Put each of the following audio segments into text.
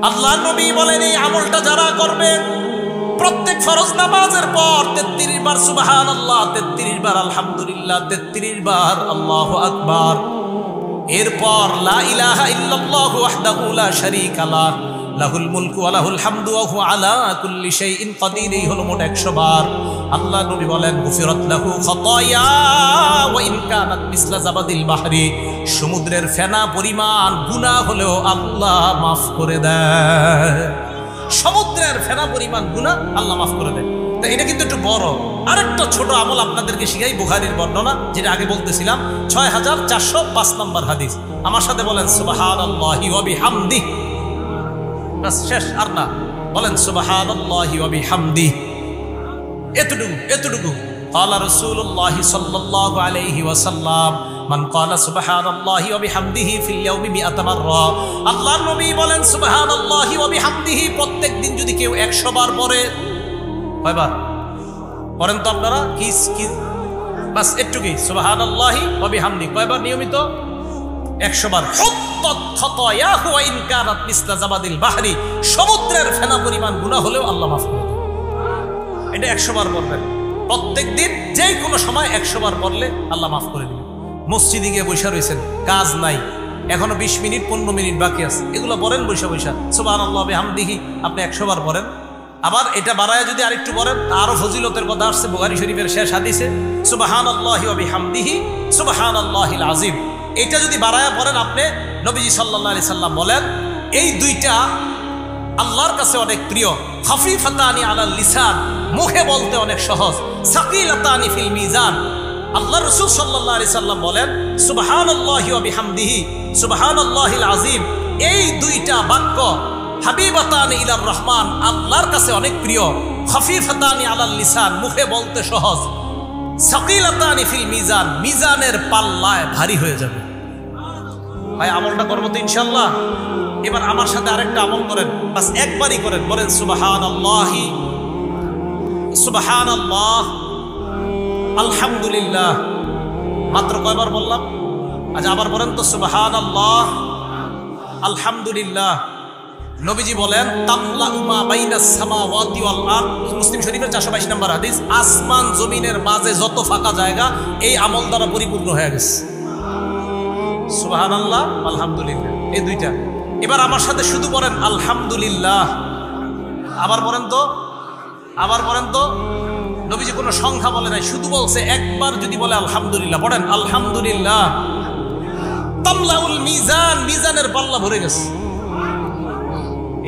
আল্লাহ নবী বলেন এই আমলটা যারা করবে প্রত্যেক ফরজ নামাজের পর 33 বার সুবহানাল্লাহ, 33 বার আলহামদুলিল্লাহ, 33 বার আল্লাহু আকবার, এরপর লা ইলাহা ইল্লাল্লাহু ওয়াহদাহু লা শারীকা লাহ লাহুল মুলকু ওয়া লাহুল হামদু ওয়া হুয়া আলা কুল্লি শাইইন কাদির, এই হলো মোট 100 বার। আল্লাহ নবী বলেন গুফিরাত লাহু খাতায়া ওয়া ইন কানাত মিসলা জাবাদিল বাহরি, সমুদ্রের ফেনা পরিমাণ গুনাহ হলেও আল্লাহ মাফ করে দেয়। সমুদ্রের ফেনা পরিমাণ গুনাহ আল্লাহ মাফ করে দেয়। তো এটা কিন্তু একটু বড়। আরেকটা ছোট আমল আপনাদেরকে শিখাই, বুখারীর বর্ণনা, যেটা আগে বলতেছিলাম 6405 নম্বর হাদিস। আমার সাথে বলেন সুবহানাল্লাহি ওয়া বিহামদিহি, বাস শেষ আর না, বলেন সুবহানাল্লাহি ওয়া বিহামদিহি, এতটুকু। قال رسول الله صلى الله عليه وسلم من قال سبحان الله وبحمده في اليوم 100 مرة, আল্লাহর নবী বলেন সুবহানাল্লাহি ওয়া বিহামদিহি প্রত্যেক দিন যদি কেউ 100 বার পড়ে, কয়বার পড়েন তো আপনারা? কি বাস একটুকুই, সুবহানাল্লাহি ওয়া বিহামদিহি কয়বার নিয়মিত? 100 বার। হুত্তাত খাতায়াহু ওয়া ইন কানাত মিসলা জাবাদিল বাহরি, সমুদ্রের ফেনা পরিমাণ গুনাহ হলেও আল্লাহ মাফ করে দেন। এটা 100 বার পড়বেন প্রত্যেক দিন, যে কোনো সময় 100 বার পড়লে আল্লাহ মাফ করে দিবেন। মসজিদে গিয়ে বসে রয়েছেন, কাজ নাই, এখনো 20 মিনিট 15 মিনিট বাকি আছে, এগুলো পড়েন বসে সুবহানাল্লাহি ওয়া বিহামদিহি, আপনি 100 বার পড়েন। আবার এটা বাড়ায় যদি আরেকটু পড়েন, আরো ফজিলতের কথা আসছে বুখারী শরীফের শেষ হাদিসে, সুবহানাল্লাহি ওয়া বিহামদিহি সুবহানাল্লাহিল আযীম। এটা যদি বাড়ায় পড়েন আপনি, নবীজি সাল্লাল্লাহু আলাইহি সাল্লাম বলেন এই দুইটা আল্লাহর কাছে অনেক প্রিয়। খাফিফাতানি আলাল লিসান, মুখে বলতে অনেক সহজ। সাকিলাতানি ফিল মিজান, আল্লাহ রাসূল সাল্লাল্লাহু আলাইহি সাল্লাম বলেন সুবহানাল্লাহি ওয়া বিহামদিহি সুবহানাল্লাহিল আযীম, এই দুইটা বাক্য হাবিবাতানি ইলার রহমান, আল্লাহর কাছে অনেক প্রিয়। খাফিফাতানি আলাল লিসান, মুখে বলতে সহজ। সাকিলাতানি ফিল মিজান, মিজানের পাল্লায় ভারী হয়ে যাবে। ভাই আমলটা করবো তো ইনশাআল্লাহ। এবার আমার সাথে আরেকটা আমল করেন, বাস একবারই করেন, বলেন সুবহানাল্লাহি সুবহানাল্লাহ আলহামদুলিল্লাহ। মাত্র কয়বার বললাম? আচ্ছা আবার বলেন তো সুবহানাল্লাহ আলহামদুলিল্লাহ। নবীজি বলেন তামলাউ মা বাইনাস সামাওয়াতি ওয়াল আরদ, মুসলিম শরীফের 422 নম্বর হাদিস, আসমান জমিনের মাঝে যত ফাঁকা জায়গা এই আমল দ্বারা পরিপূর্ণ হয়ে গেছে। সুবহানাল্লাহ আলহামদুলিল্লাহ, এই দুইটা। এবার আমার সাথে শুধু বলেন আলহামদুলিল্লাহ। আবার বলেন তো নবীজি কোনো সংখ্যা বলে নাই, শুধু বলছে একবার যদি বলে আলহামদুলিল্লাহ, পড়েন আলহামদুলিল্লাহ। তামলাউল মিজান, মিজানের পাল্লা ভরে গেছে।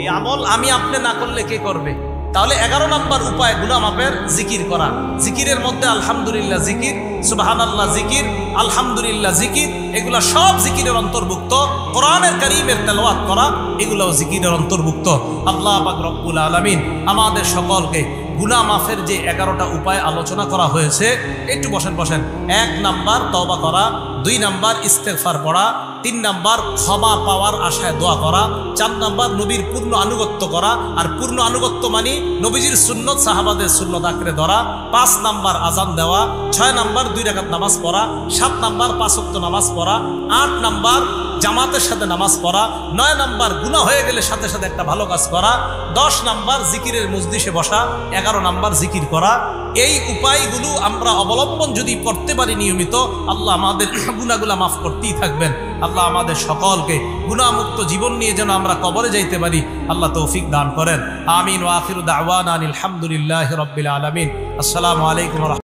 এই আমল আমি আপনি না করলে কে করবে? তাহলে 11 নম্বর উপায় গুনাহ মাফের জিকির করা। জিকিরের মধ্যে আলহামদুলিল্লাহ জিকির, সুবহানাল্লাহ জিকির, আলহামদুলিল্লাহ জিকির, এগুলা সব জিকিরের অন্তর্ভুক্ত। কোরআনের কারীমের তেলাওয়াত করা, এগুলাও জিকিরের অন্তর্ভুক্ত। আল্লাহ পাক রব্বুল আলামিন আমাদের সকলকে গুনাহ মাফের যে 11টা উপায় আলোচনা করা হয়েছে, একটু বসেন। 1 নাম্বার তওবা করা, 2 নাম্বার ইস্তেগফার পড়া, 3 নাম্বার ক্ষমা পাওয়ার আশায় দোয়া করা, 4 নাম্বার নবীর পূর্ণ আনুগত্য করা, আর পূর্ণ আনুগত্য মানে নবীজির সুন্নত সাহাবাদের সুন্নত আঁকড়ে ধরা, 5 নাম্বার আজান দেওয়া, 6 নাম্বার 2 রাকাত নামাজ পড়া, 7 নাম্বার 5 ওয়াক্ত নামাজ পড়া, 8 নাম্বার জামাতের সাথে নামাজ পড়া, 9 নাম্বার গুনাহ হয়ে গেলে সাথে সাথে একটা ভালো কাজ করা, 10 নাম্বার জিকিরের মজলিসে বসা, 11 নাম্বার জিকির করা। এই উপায়গুলো আমরা অবলম্বন যদি করতে পারি নিয়মিত, আল্লাহ আমাদের গুনাহগুলো মাফ করতেই থাকবেন। আল্লাহ আমাদের সকলকে গুনাহমুক্ত জীবন নিয়ে যেন আমরা কবরে যাইতে পারি, আল্লাহ তৌফিক দান করেন। আমিন ওয়া আখিরু দাওয়ানা আলহামদুলিল্লাহি রাব্বিল আলামিন। আসসালামু আলাইকুম।